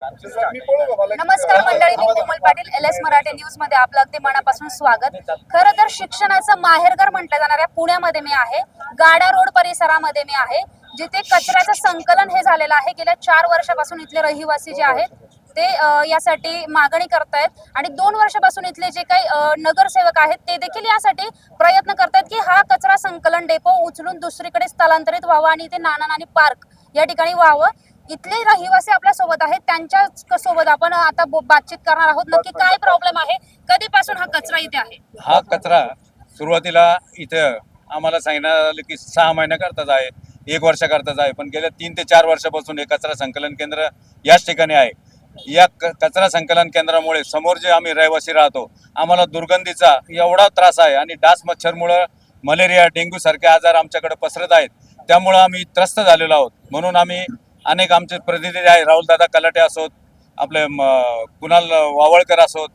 नमस्कार मंडळी, मी कोमल Patil, LS Marathi news मध्ये आपलं अगदी मनापासून स्वागत. खरं तर शिक्षणाचं माहेरघर म्हटलं जाणाऱ्या पुण्यामध्ये मी आहे. गाडा रोड परिसरामध्ये मी आहे, जिथे कचऱ्याचं संकलन हे झालेलं आहे. गेल्या 4 वर्षापासून इथले रहिवासी जे आहेत ते यासाठी मागणी करतायत आणि 2 वर्षापासून इथले जे काही नगरसेवक आहेत ते देखील यासाठी प्रयत्न करतायत की हा कचरा संकलन डेपो उचलून दुसरीकडे स्थलांतरित व्हावा आणि इथे नाना नानी पार्क या ठिकाणी व्हावं. इथले रहिवासी आपल्या सोबत आहेत, त्यांच्या सोबत आपण आता बातचीत करणार आहोत. नक्की काय प्रॉब्लेम आहे, कधीपासून हा कचरा इथे आहे? हा कचरा सुरुवातीला इथं आम्हाला सांगण्यात आलं की 6 महिन्याकरताच आहे, 1 वर्षाकरताच आहे, पण गेल्या 3 ते 4 वर्षापासून हे कचरा संकलन केंद्र याच ठिकाणी आहे. या कचरा संकलन केंद्रामुळे समोर जे आम्ही रहिवासी राहतो, आम्हाला दुर्गंधीचा एवढा त्रास आहे आणि डास मच्छरमुळं मलेरिया डेंग्यू सारखे आजार आमच्याकडे पसरत आहेत. त्यामुळं आम्ही त्रस्त झालेलो आहोत. म्हणून आम्ही अनेक आमचे प्रतिनिधी आहे, राहुलदादा कलाटे असोत, आपले कुणाल वावळकर असोत,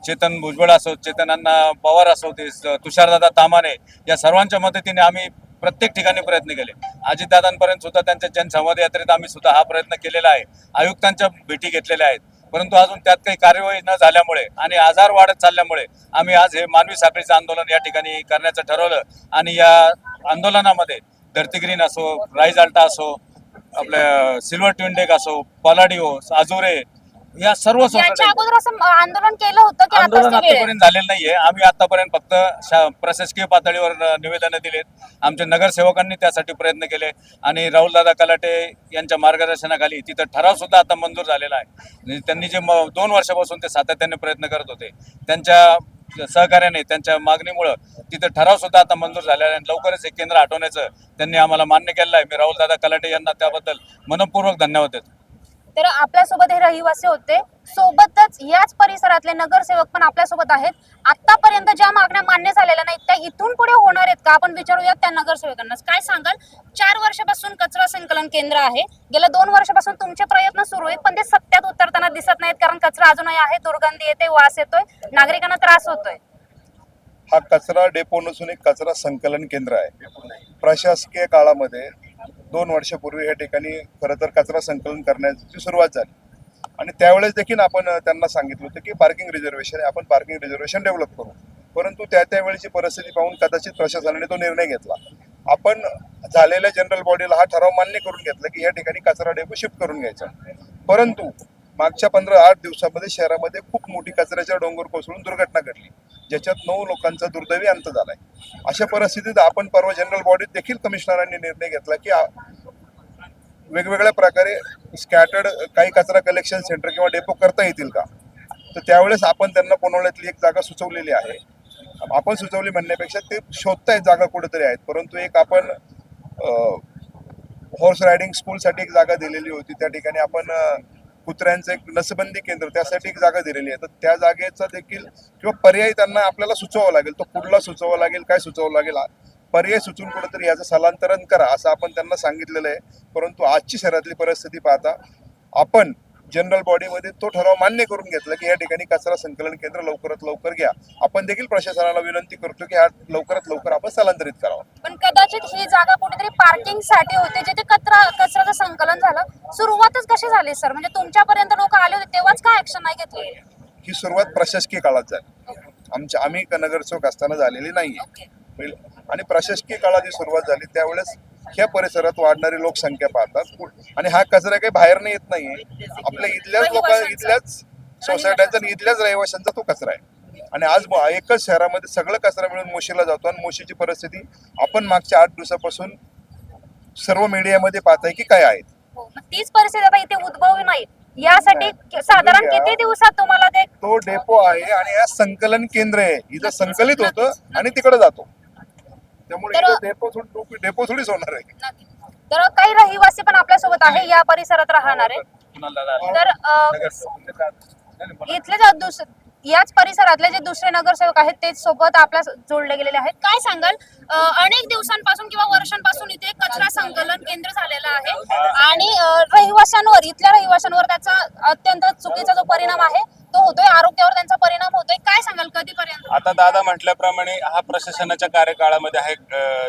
चेतन भुजबळ असोत, चेतन अण्णा पवार असोत, तुषारदादा तामाने, या सर्वांच्या मदतीने आम्ही प्रत्येक ठिकाणी प्रयत्न केले. अजितदादांपर्यंत सुद्धा त्यांच्या जनसंवाद यात्रेत आम्ही सुद्धा हा प्रयत्न केलेला आहे. आयुक्तांच्या भेटी घेतलेल्या आहेत, परंतु अजून त्यात काही कार्यवाही न झाल्यामुळे आणि आजार वाढत चालल्यामुळे आम्ही आज हे मानवी साखळीचं आंदोलन या ठिकाणी करण्याचं ठरवलं. आणि या आंदोलनामध्ये धरती ग्रीन असो, राईज अल्टा असो, आपल्या सिल्वर ट्विन डेक असो, पलाडिओ, आजुरे, या सर्व याच्या अगोदर असं आंदोलन केलं होतं की आंदोलन आतापर्यंत झालेलं नाहीये. आम्ही आतापर्यंत फक्त प्रशासकीय पातळीवर निवेदनं दिलेत. आमच्या नगरसेवकांनी त्यासाठी प्रयत्न केले आणि राहुलदादा कलाटे यांच्या मार्गदर्शनाखाली तिथं ठराव सुद्धा आता मंजूर झालेला आहे. त्यांनी जे 2 वर्षापासून ते सातत्याने प्रयत्न करत होते, त्यांच्या सहकार्याने, त्यांच्या मागणीमुळं तिथं ठराव सुद्धा आता मंजूर झालेला आहे. लवकरच हे केंद्र हटवण्याचं त्यांनी आम्हाला मान्य केलं आहे. मी राहुलदादा कलाटे यांना त्याबद्दल मनपूर्वक धन्यवाद देतो. तर आपल्यासोबत हे रहिवासी होते, सोबतच याच परिसरातले नगरसेवक पण आपल्यासोबत आहेत. आतापर्यंत ज्या मागण्या मान्य झालेल्या नाहीत त्या इथून पुढे होणार आहेत का, आपण विचारूयात त्या नगरसेवकांना. काय सांगाल? 4 वर्षापासून कचरा संकलन केंद्र आहे, गेल्या 2 वर्षापासून तुमचे प्रयत्न सुरू आहेत, पण ते सत्यात उतरताना दिसत नाहीत, कारण कचरा अजूनही आहे, दुर्गंधी येते, वास येतोय, नागरिकांना त्रास होतोय. हा कचरा डेपो नसून एक कचरा संकलन केंद्र आहे. प्रशासकीय काळामध्ये 2 वर्षापूर्वी या ठिकाणी खरं तर कचरा संकलन करण्याची सुरुवात झाली आणि त्यावेळेस देखील आपण त्यांना सांगितलं होतं की पार्किंग रिझर्वेशन आहे, आपण पार्किंग रिझर्वेशन डेव्हलप करू. परंतु त्यावेळेची परिस्थिती पाहून कदाचित प्रशासनाने तो निर्णय घेतला. आपण झालेल्या जनरल बॉडीला हा ठराव मान्य करून घेतला की या ठिकाणी कचरा डेपो शिफ्ट करून घ्यायचा. परंतु मागच्या 15-8 दिवसामध्ये शहरामध्ये खूप मोठी कचऱ्याच्या डोंगर कोसळून दुर्घटना घडली, ज्याच्यात 9 लोकांचा दुर्दैवी अंत झालाय. अशा परिस्थितीत आपण परवा जनरल बॉडीत देखील कमिशनरांनी निर्णय घेतला की वेगवेगळ्या प्रकारे स्कॅटर्ड काही कचरा कलेक्शन सेंटर किंवा डेपो करता येतील का. तर त्यावेळेस आपण त्यांना पुनवल्यातली एक जागा सुचवलेली आहे. आपण सुचवली म्हणण्यापेक्षा ते शोधतायत जागा कुठेतरी आहेत. परंतु एक आपण हॉर्स रायडिंग स्कूलसाठी एक जागा दिलेली होती, त्या ठिकाणी आपण कुत्र्यांचं एक नसबंदी केंद्र त्यासाठी एक जागा दिलेली आहे. तर त्या जागेचा देखील किंवा पर्याय त्यांना आपल्याला सुचवावा लागेल. तो कुठला सुचवावा लागेल, काय सुचवावं लागेल, पर्याय सुचवून कुठेतरी याचं स्थलांतरण करा असं आपण त्यांना सांगितलेलं आहे. परंतु आजची शहरातली परिस्थिती पाहता आपण जनरल बॉडीमध्ये तो ठराव मान्य करून घेतला की या ठिकाणी कचरा संकलन केंद्र लवकरात लवकर घ्या. आपण देखील प्रशासनाला विनंती करतो की हा लवकरात लवकर आपण स्थलांतरित करावं. पण कदाचित ही जागा कुठेतरी पार्किंग साठी होते, जिथे कचऱ्याचं संकलन झालं. सुरुवातच कशी झाली सर? म्हणजे तुमच्यापर्यंत लोक आले होते तेव्हाच का ऍक्शन नाही घेतली? ही सुरुवात प्रशासकीय काळात झाली, आम्ही नगरसेवक असताना झालेली नाहीये. आणि प्रशासकीय काळात जी सुरुवात झाली त्यावेळेस ह्या परिसरात वाढणारी लोकसंख्या पाहतात आणि हा कचरा काही बाहेर नाही येत नाहीये, आपल्या इथल्याच सोसायट्यांचा आणि इथल्याच रहिवाशांचा तो कचरा आहे. आणि आज एकच शहरामध्ये सगळं कचरा मिळून मोशीला जातो आणि मोशीची परिस्थिती आपण मागच्या 8 दिवसापासून सर्व मीडियामध्ये पाहताय की काय आहेत. तीच परिस्थिती आता इथे उद्भवली नाही. यासाठी साधारण किती दिवसात तुम्हाला ते तो डेपो आहे आणि या संकलन केंद्र आहे, इथं संकलित होतं आणि तिकडे जातो. त्यामुळे डेपो थोडीच होणार आहे. तर काही रहिवासी पण आपल्या सोबत आहे, या परिसरात राहणारे. तर इथले याच परिसरातले जे दुसरे नगरसेवक आहेत ते सोबत आपल्या जोडले गेलेले आहेत. काय सांगाल? अनेक दिवसांपासून किंवा वर्षांपासून इथे कचरा संकलन केंद्र झालेलं आहे आणि इथल्या रहिवाशांवर त्याचा अत्यंत चुकीचा जो परिणाम आहे तो होतोय, आरोग्यावर त्यांचा परिणाम होतोय. काय सांगाल कधीपर्यंत? आता दादा म्हटल्याप्रमाणे हा प्रशासनाच्या कार्यकाळामध्ये आहे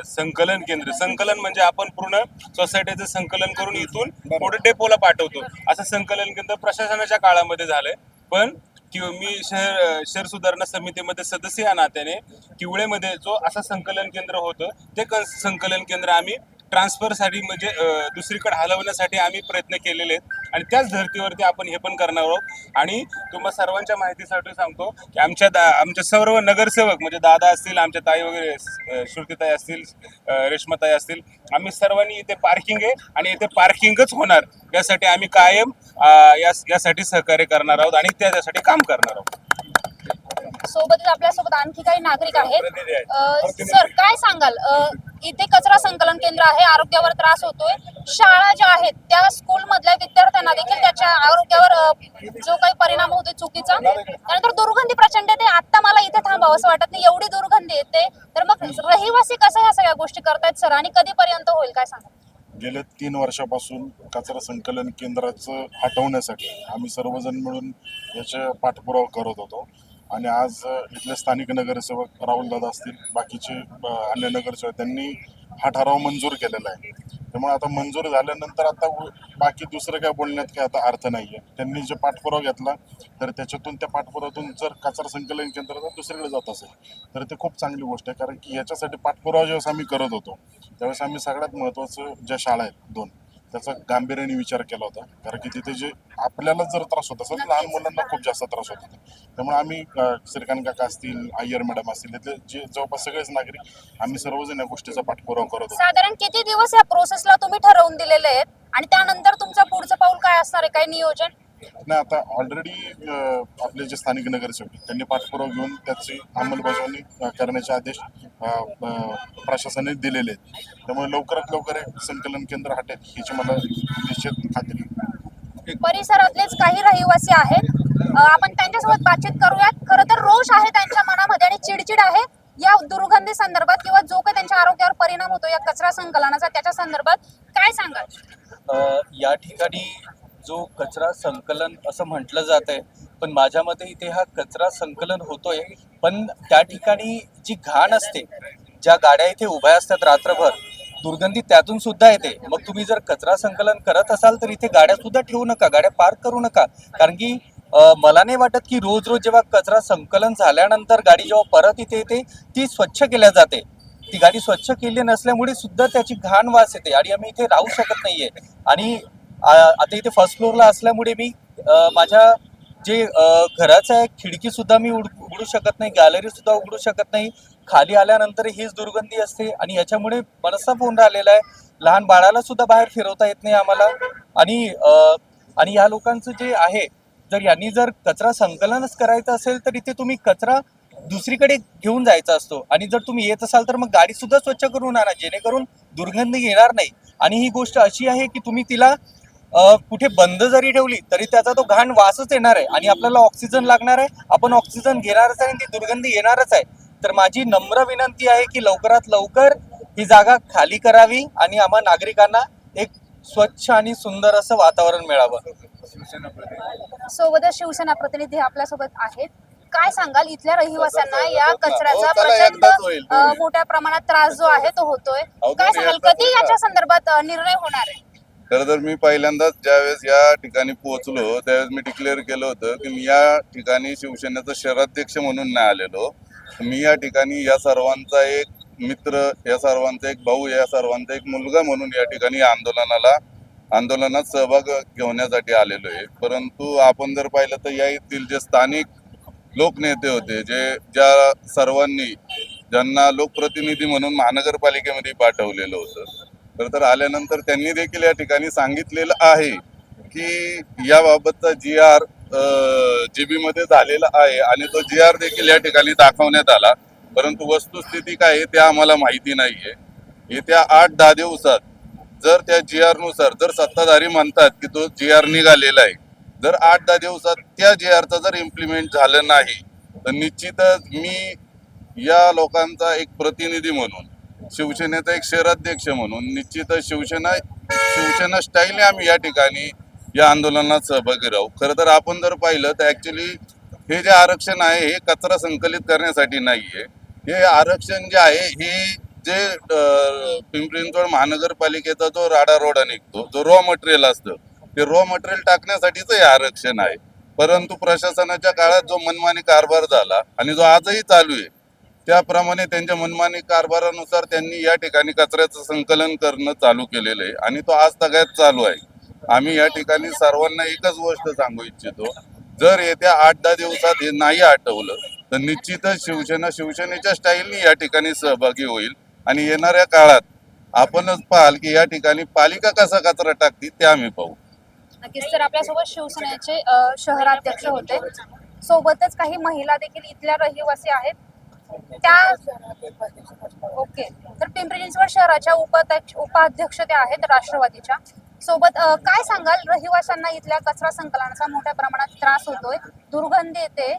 संकलन केंद्र. संकलन म्हणजे आपण पूर्ण सोसायटीचं संकलन करून इथून पुढे डेपोला पाठवतो, असं संकलन केंद्र प्रशासनाच्या काळामध्ये झालंय. पण मी शहर सुधारणा समितीमध्ये सदस्य या नात्याने किवळेमध्ये जो असं संकलन केंद्र होतं ते संकलन केंद्र आम्ही ट्रान्सफरसाठी म्हणजे दुसरीकडे हलवण्यासाठी आम्ही प्रयत्न केलेले आहेत आणि त्याच धर्तीवरती आपण हे पण करणार आहोत. आणि तुम्हा सर्वांच्या माहितीसाठी सांगतो की आमच्या सर्व नगरसेवक म्हणजे दादा असतील, आमच्या ताई वगैरे श्रुतीताई असतील, रेश्माताई असतील, आम्ही सर्वांनी इथे पार्किंग आहे आणि इथे पार्किंगच होणार यासाठी आम्ही कायम यासाठी सहकार्य करणार आहोत आणि त्यासाठी काम करणार आहोत. सोबतच आपल्यासोबत आणखी काही नागरिक आहेत. सर काय सांगाल, इथे कचरा संकलन केंद्र आहे, आरोग्यावर त्रास होतोय, शाळा ज्या आहेत त्या स्कूल मधल्या विद्यार्थ्यांना देखील त्याच्या आरोग्यावर जो काही परिणाम होतोय चुकीचा, त्यानंतर दुर्गंधी प्रचंड येते. आता मला इथे थांबावं असं वाटत नाही, एवढी दुर्गंधी येते. तर मग रहिवासी कसं ह्या सगळ्या गोष्टी करतायत सर, आणि कधीपर्यंत होईल काय सांगा? गेल्या 3 वर्षापासून कचरा संकलन केंद्राचं हटवण्यासाठी आम्ही सर्वजण मिळून याचा पाठपुरावा करत होतो आणि आज इथले स्थानिक नगरसेवक राहुलदादा असतील, बाकीचे अन्य नगरसेवक त्यांनी हा ठराव मंजूर केलेला आहे. त्यामुळे आता मंजूर झाल्यानंतर आता बाकी दुसरं काय बोलण्यात काय आता अर्थ नाही आहे. त्यांनी जे पाठपुरावा घेतला तर त्याच्यातून त्या पाठपुराव्यातून जर कचरा संकलन केंद्र दुसरीकडे जात असेल तर ते खूप चांगली गोष्ट आहे. कारण की याच्यासाठी पाठपुरावा ज्यावेळेस आम्ही करत होतो त्यावेळेस आम्ही सगळ्यात महत्त्वाचं ज्या शाळा आहेत 2 त्याचा गांभीर्याने विचार केला होता. कारण की तिथे जे आपल्याला जर त्रास होत असेल लहान मुलांना खूप जास्त त्रास होत होता. त्यामुळे आम्ही श्रीकांत काका असतील, अय्यर मॅडम असतील, इथले जे जवळपास सगळेच नागरिक आम्ही सर्वजण या गोष्टीचा पाठपुरावा करत होतो. साधारण किती दिवस या प्रोसेसला तुम्ही ठरवून दिलेले आहेत आणि त्यानंतर तुमचं पुढचं पाऊल काय असणार आहे, काय नियोजन? नाही, आता ऑलरेडी आपले जे स्थानिक नगरसेवक आहेत, त्यांनी पाठपुरावा घेऊन त्याची अंमलबजावणी करण्याचे आदेश प्रशासनाने दिलेले आहेत. त्यामुळे लवकरात लवकर एक संकलन केंद्र हटेल ह्याची मला निश्चित खात्री आहे. परिसरातलेच काही रहिवासी आहेत, आपण त्यांच्यासोबत बातचीत करूयात. खरं तर रोष आहे त्यांच्या मनामध्ये आणि चिडचिड आहे या दुर्गंधी संदर्भात किंवा जो काही त्यांच्या आरोग्यावर परिणाम होतो या कचरा संकलनाचा त्याच्या संदर्भात. काय सांगाल? या ठिकाणी जो कचरा संकलन असं म्हटलं जात आहे, पण माझ्या मते इथे हा कचरा संकलन होतोय, पण त्या ठिकाणी जी घाण असते, ज्या गाड्या इथे उभ्या असतात रात्रभर, दुर्गंधी त्यातून सुद्धा येते. मग तुम्ही जर कचरा संकलन करत असाल तर इथे गाड्या सुद्धा ठेवू नका, गाड्या पार्क करू नका. कारण की मला नाही वाटत की रोज रोज जेव्हा कचरा संकलन झाल्यानंतर गाडी जेव्हा परत इथे येते ती स्वच्छ केल्या जाते. ती गाडी स्वच्छ केली नसल्यामुळे सुद्धा त्याची घाण वास येते आणि आम्ही इथे राहू शकत नाहीये. आणि आता इथे फर्स्ट फ्लोअरला असल्यामुळे मी माझ्या जे घराचं आहे खिडकी सुद्धा मी उघडू शकत नाही, गॅलरी सुद्धा उघडू शकत नाही. खाली आल्यानंतर हीच दुर्गंधी असते आणि याच्यामुळे मनस्ताप होऊन राहिलेला आहे. लहान बाळाला सुद्धा बाहेर फिरवता येत नाही आम्हाला. आणि या लोकांचं जे आहे, जर यांनी जर कचरा संकलनच करायचं असेल तर इथे तुम्ही कचरा दुसरीकडे घेऊन जायचा असतो आणि जर तुम्ही येत असाल तर मग गाडी सुद्धा स्वच्छ करून आणा, जेणेकरून दुर्गंधी येणार नाही. आणि ही गोष्ट अशी आहे की तुम्ही तिला कुठे बंद जरी ठेवली तरी त्याचा तो घाण वासच येणार आहे आणि आपल्याला ऑक्सिजन लागणार आहे, आपण ऑक्सिजन घेणारच आहे आणि ती दुर्गंधी येणारच आहे. तर माझी नम्र विनंती आहे की लवकरात लवकर ही जागा खाली करावी आणि आम्हा नागरिकांना एक स्वच्छ आणि सुंदर असं वातावरण मिळावं. सोबतच शिवसेना प्रतिनिधी आपल्यासोबत आहेत. काय सांगाल इथल्या रहिवाशांना या कचऱ्याचा प्रचंड मोठ्या प्रमाणात त्रास जो आहे तो होतोय, काय सांगाल कधी याच्या संदर्भात निर्णय होणार आहे? खरं तर मी पहिल्यांदाच ज्यावेळेस या ठिकाणी पोहोचलो त्यावेळेस मी डिक्लेअर केलं होतं की मी या ठिकाणी शिवसेनेचा शहराध्यक्ष म्हणून नाही आलेलो. मी या ठिकाणी या सर्वांचा एक मित्र, या सर्वांचा एक भाऊ, या सर्वांचा एक मुलगा म्हणून या ठिकाणी आंदोलनात सहभाग घेण्यासाठी आलेलो आहे. परंतु आपण जर पाहिलं तर या येथील जे स्थानिक लोकनेते होते, ज्या सर्वांनी ज्यांना लोकप्रतिनिधी म्हणून महानगरपालिकेमध्ये पाठवलेलं होतं, तर आल्यानंतर त्यांनी देखील या ठिकाणी सांगितलेलं आहे की याबाबतचा GR GB मध्ये झालेला आहे आणि तो GR देखील या ठिकाणी दाखवण्यात आला. परंतु वस्तुस्थिती काय आहे ते आम्हाला माहिती नाहीये. येत्या 8-10 दिवसात जर त्या GR नुसार जर सत्ताधारी म्हणतात की तो GR निघालेला आहे, जर 8-10 दिवसात त्या GRचा जर इम्प्लिमेंट झालं नाही तर निश्चितच मी या लोकांचा एक प्रतिनिधी म्हणून, शिवसेनेचा एक शहराध्यक्ष म्हणून निश्चितच शिवसेना स्टाईलने आम्ही या ठिकाणी या आंदोलनात सहभागी राहू. खरं तर आपण जर पाहिलं तर ऍक्च्युली हे जे आरक्षण आहे हे कचरा संकलित करण्यासाठी नाहीये. हे आरक्षण जे आहे हे जे पिंपरी चिंचवड महानगरपालिकेचा जो राडा रोडा निघतो, जो रॉ मटेरियल असतं, ते रॉ मटेरियल टाकण्यासाठीच हे आरक्षण आहे. परंतु प्रशासनाच्या काळात जो मनमानी कारभार झाला आणि जो आजही चालू आहे, त्याप्रमाणे त्यांच्या मनमानी कारभारानुसार त्यांनी या ठिकाणी कचऱ्याचं संकलन करणं चालू केलेलं आहे आणि तो आज सगळ्यात चालू आहे. आम्ही या ठिकाणी सर्वांना एकच गोष्ट सांगू इच्छितो, जर येत्या 8-10 दिवसात हे नाही हटवलं तर निश्चितच शिवसेना शिवसेनेच्या स्टाईलनी या ठिकाणी सहभागी होईल आणि येणाऱ्या काळात आपणच पाहाल की या ठिकाणी पालिका कसा कचरा टाकते ते आम्ही पाहू. नक्कीच. तर आपल्यासोबत शिवसेनेचे शहराध्यक्ष होते, सोबतच काही महिला देखील इथल्या रहिवासी आहेत. त्या ओके. तर पिंपरी चिंचवड शहराच्या उपाध्यक्ष त्या आहेत राष्ट्रवादीच्या. सोबत काय सांगाल, रहिवाशांना इथल्या कचरा संकलनाचा मोठ्या प्रमाणात त्रास होतोय, दुर्गंधी येते,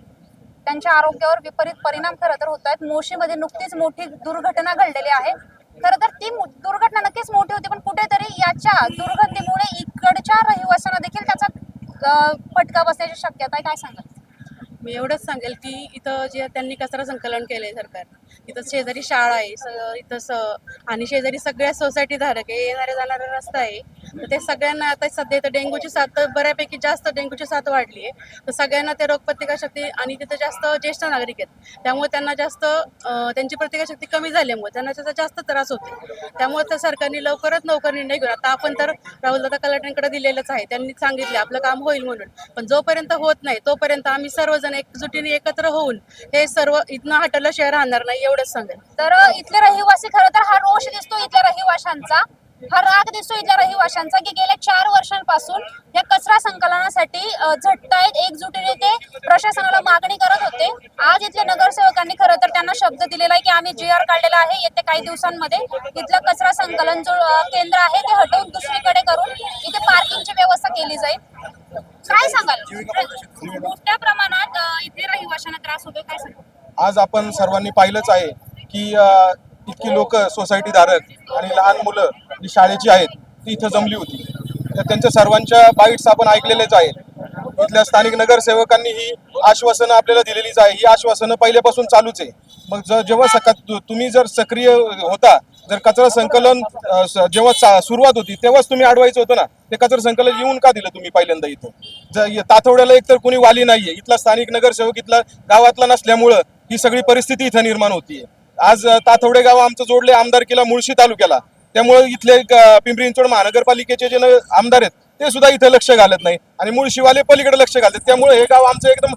त्यांच्या आरोग्यावर विपरीत परिणाम खरं तर होत आहेत. मोशीमध्ये नुकतीच मोठी दुर्घटना घडलेली आहे. खरं तर ती दुर्घटना नक्कीच मोठी होती, पण कुठेतरी याच्या दुर्गंधीमुळे इकडच्या रहिवाशांना देखील त्याचा फटका बसण्याची शक्यता आहे. काय सांगाल? मी एवढंच सांगेल की इथं जे त्यांनी कचरा संकलन केलंय सरकार, इथं शेजारी शाळा आहे, इथं आणि शेजारी सगळ्या सोसायटी धारक आहे, येणाऱ्या जाणारा रस्ता आहे. तर ते सगळ्यांना आता सध्या इथं डेंग्यूची साथ बऱ्यापैकी जास्त डेंग्यूची साथ वाढली आहे. तर सगळ्यांना ते रोगप्रतिकारशक्ती आणि तिथं जास्त ज्येष्ठ नागरिक आहेत, त्यामुळे त्यांना जास्त त्यांची प्रतिकारशक्ती कमी झाल्यामुळे त्यांना त्याचा जास्त त्रास होतो. त्यामुळे त्या सरकारने लवकरात लवकर निर्णय घेऊन, आता आपण तर राहुलदादा कलाटेंकडे दिलेलंच आहे, त्यांनी सांगितले आपलं काम होईल म्हणून, पण जोपर्यंत होत नाही तोपर्यंत आम्ही सर्वजण एकजुटीने एकत्र होऊन हे सर्व इथनं हटवल्याशिवाय राहणार नाही, एवढंच सांगेल. तर इथले रहिवासी, खरं तर हा रोष दिसतो इथल्या रहिवाशांचा, हा राग दिसतो इथल्या रहिवाशांचा की गेल्या 4 वर्षांपासून या कचरा संकलनासाठी झटतायत. एकजुटीने ते प्रशासनाला मागणी करत होते. आज इथल्या नगरसेवकांनी खरं तर त्यांना शब्द दिलेला आहे की आम्ही GR काढलेला आहे, येत्या काही दिवसांमध्ये इथलं कचरा संकलन जो केंद्र आहे ते हटवून दुसरीकडे करून इथे पार्किंगची व्यवस्था केली जाईल. काय सांगाल? मोठ्या प्रमाणात इथे रहिवाशांना त्रास होतो, काय सांगाल? आज आपण सर्वांनी पाहिलंच आहे की इतकी लोक सोसायटी धारक आणि लहान मुलं जी शाळेची आहेत ती इथं जमली होती. तर त्यांच्या सर्वांच्या बाईट्स आपण ऐकलेलेच आहेत. इथल्या स्थानिक नगरसेवकांनी ही आश्वासनं आपल्याला दिलेलीच आहे. ही आश्वासनं पहिल्यापासून चालूच आहे. मग जेव्हा तुम्ही जर सक्रिय होता, जर कचरा संकलन जेव्हा सुरुवात होती तेव्हाच तुम्ही अडवायचं होतं ना. ते कचरा संकलन येऊन का दिलं तुम्ही पहिल्यांदा इथं? तातवड्याला एकतर कुणी वाली नाहीये, इथला स्थानिक नगरसेवक इथला गावातला नसल्यामुळं ही सगळी परिस्थिती इथं निर्माण होतीये. आज तातवडे गाव आमचं जोडले आमदारकीला मुळशी तालुक्याला, त्यामुळे इथले पिंपरी चिंचवड महानगरपालिकेचे जे आमदार आहेत ते सुद्धा इथं लक्ष घालत नाही आणि मुळशीवाले पलीकडे लक्ष घालतात. त्यामुळे हे गाव आमचं एकदम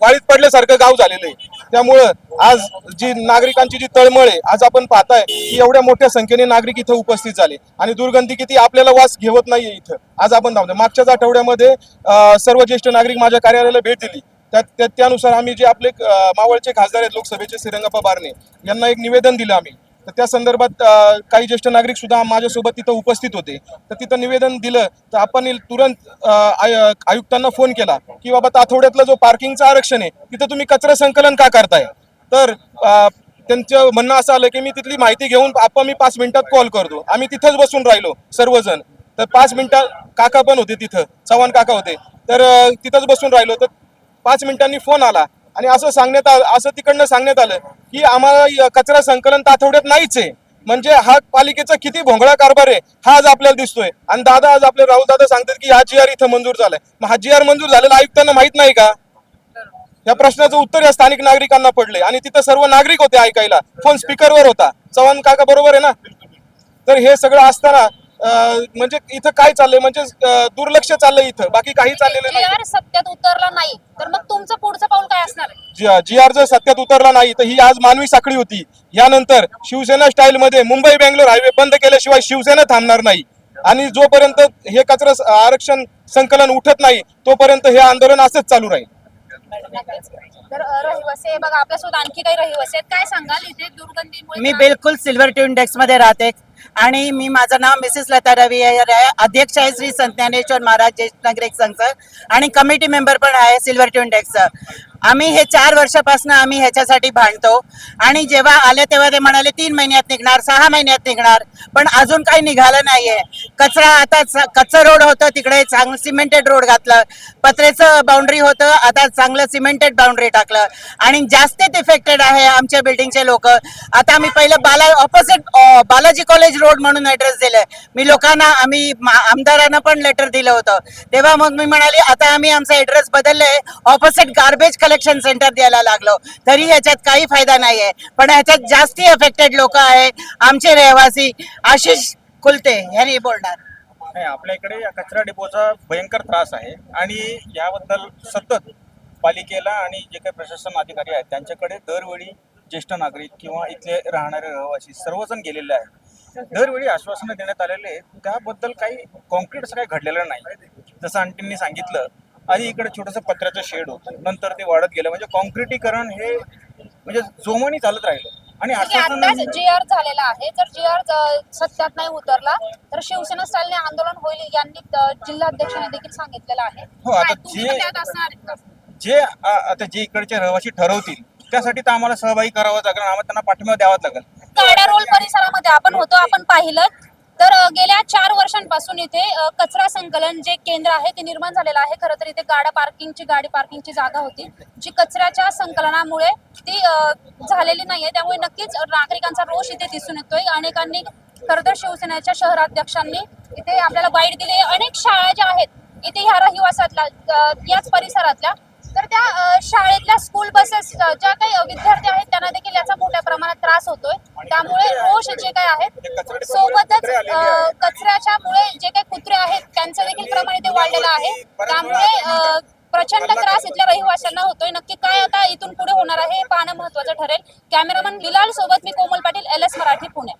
वाळीत पडल्यासारखं गाव झालेलं आहे. त्यामुळं आज जी नागरिकांची जी तळमळ आहे, आज आपण पाहताय की एवढ्या मोठ्या संख्येने नागरिक इथं उपस्थित झाले आणि दुर्गंधी किती आपल्याला वास घेवत नाहीये इथं. आज आपण धावतो. मागच्याच आठवड्यामध्ये सर्व ज्येष्ठ नागरिक माझ्या कार्यालयाला भेट दिली. त्यानुसार आम्ही जे आपले मावळचे खासदार आहेत लोकसभेचे श्रीरंगप्पा बारणे यांना एक निवेदन दिलं आम्ही. तर त्या संदर्भात काही ज्येष्ठ नागरिक सुद्धा माझ्यासोबत तिथं उपस्थित होते. तर तिथं निवेदन दिलं तर आपण तुरंत आयुक्तांना फोन केला की बाबा तातवड्यातलं जो पार्किंगचं आरक्षण आहे तिथं तुम्ही कचरा संकलन का करताय? तर त्यांचं म्हणणं असं आलं की मी तिथली माहिती घेऊन मी 5 मिनिटात कॉल करतो. आम्ही तिथंच बसून राहिलो सर्वजण. तर 5 मिनिटात काका पण होते तिथं, चव्हाण काका होते. तर तिथंच बसून राहिलो. तर 5 मिनिटांनी फोन आला आणि असं तिकडनं सांगण्यात आलं की आम्हाला कचरा संकलन तातवड्यात नाहीच आहे. म्हणजे हा पालिकेचा किती भोंगळा कारभार आहे हा आज आपल्याला दिसतोय. आणि दादा आज आपले राहुल दादा सांगतात की हा GR इथं मंजूर झालाय. मग हा GR मंजूर झालेला आयुक्तांना माहित नाही का? या प्रश्नाचं उत्तर या स्थानिक नागरिकांना पडले आणि तिथं सर्व नागरिक होते ऐकायला. फोन स्पीकरवर होता. चव्हाण काका बरोबर आहे ना? तर हे सगळं असताना म्हणजे इथं काय चाललंय, म्हणजे दुर्लक्ष चाललंय इथं, बाकी काही चाललेलं नाही. GR सत्यात उतरला नाही तर मग तुमचं पुढचं पाऊल काय असणार? GR जर सत्यात उतरला नाही तर ही आज मानवी साखळी होती. यानंतर शिवसेना स्टाईल मध्ये मुंबई बेंगलोर हायवे बंद केल्याशिवाय शिवसेना थांबणार नाही. आणि जोपर्यंत हे कचरा आरक्षण संकलन उठत नाही तोपर्यंत हे आंदोलन असंच चालू राहील. तर रहिवासी बघा, आपल्यासोबत आणखी काही रहिवासी आहेत. काय सांगाल इथे दुर्गंधीमुळे? मी बिलकुल सिल्वर ट्यून डेस्क मध्ये राहते आणि माझं नाव मिसेस लता रवी आहे. अध्यक्ष आहे श्री संत ज्ञानेश्वर महाराज ज्येष्ठ नागरिक संघ आणि कमिटी मेंबर पण आहे सिल्वर ट्यून डेस्कचं. आम्ही हे 4 वर्षापासून आम्ही ह्याच्यासाठी भांडतो आणि जेव्हा आले तेव्हा ते म्हणाले 3 महिन्यात निघणार, 6 महिन्यात निघणार, पण अजून काही निघालं नाहीये. कचरा आता कच्चं रोड होतं तिकडे चांगलं सिमेंटेड रोड घातलं. पत्र्याचं बाउंड्री होतं, आता चांगलं सिमेंटेड बाउंड्री टाकलं आणि जास्तीत इफेक्टेड आहे आमच्या बिल्डिंगचे लोक. आता आम्ही पहिलं ऑपोजिट बालाजी कॉलेज रोड म्हणून ऍड्रेस दिलाय. मी लोकांना आमदारांना पण लेटर दिलं होतं. तेव्हा मग मी म्हणाली आता आम्ही आमचा ऍड्रेस बदललाय, ऑपोजिट गार्बेज कलेक्शन सेंटर द्यायला लागलो. तरी ह्याच्यात काही फायदा नाहीये. पण ह्याच्यात जास्ती अफेक्टेड लोक आहे आमचे रहिवासी. आशिष कुलते यांनी बोलणार. नाही, आपल्या इकडे या कचरा डिपोचा भयंकर त्रास आहे आणि याबद्दल सतत पालिकेला आणि जे काही प्रशासन अधिकारी आहेत त्यांच्याकडे दरवेळी ज्येष्ठ नागरिक किंवा इथले राहणारे रहिवासी सर्वजण गेलेले आहेत. दरवेळी आश्वासनं देण्यात आलेले आहेत, त्याबद्दल काही कॉन्क्रीट असं काही घडलेलं नाही. जसं आंटींनी सांगितलं, आधी इकडे छोटंसं पत्र्याचं शेड होतं, नंतर ते वाढत गेलं. म्हणजे कॉन्क्रिटीकरण हे म्हणजे जोमाने चालत राहिलं आणि आश्वासन आताच GR झालेला आहे. जर GR सत्यात नाही उतरला तर शिवसेना स्टाईलने आंदोलन होईल यांनी जिल्हाध्यक्षांनी देखील सांगितलेलं आहे. हो, आता काय तुम्ही जे- त्यात असणार आहेत का? आता जे इकडचे रहिवासी ठरवतील त्यासाठी तर आम्हाला सहभागी करावं लागेल, आम्हाला त्यांना पाठिंबा द्यावाच लागेल. गाडा रोड परिसरामध्ये आपण होतो, आपण पाहिलं तर गेल्या 4 वर्षांपासून इथे कचरा संकलन जे केंद्र आहे ते निर्माण झालेलं आहे. खरं तर इथे गाडी पार्किंगची जागा होती जी कचऱ्याच्या संकलनामुळे ती झालेली नाहीये. त्यामुळे नक्कीच नागरिकांचा रोष इथे दिसून येतोय. अनेकांनी खरं तर शिवसेनेच्या शहराध्यक्षांनी इथे आपल्याला बाईट दिली. अनेक शाळा ज्या आहेत इथे ह्या रहिवासातल्या याच परिसरातल्या, तर त्या शाळेतल्या स्कूल बसेस ज्या काही विद्यार्थी आहेत त्यांना देखील याचा मोठ्या प्रमाणात त्रास होतोय. त्यामुळे रोष जे काही आहेत, सोबतच कचऱ्याच्या मुळे जे काही कुत्रे आहेत त्यांचं देखील प्रमाण इथे वाढलेलं आहे. त्यामुळे प्रचंड त्रास इथल्या रहिवाशांना होतोय. नक्की काय आता इथून पुढे होणार आहे हे पाहणं महत्त्वाचं ठरेल. कॅमेरामन बिलाल सोबत मी कोमल पाटील, LS मराठी, पुणे.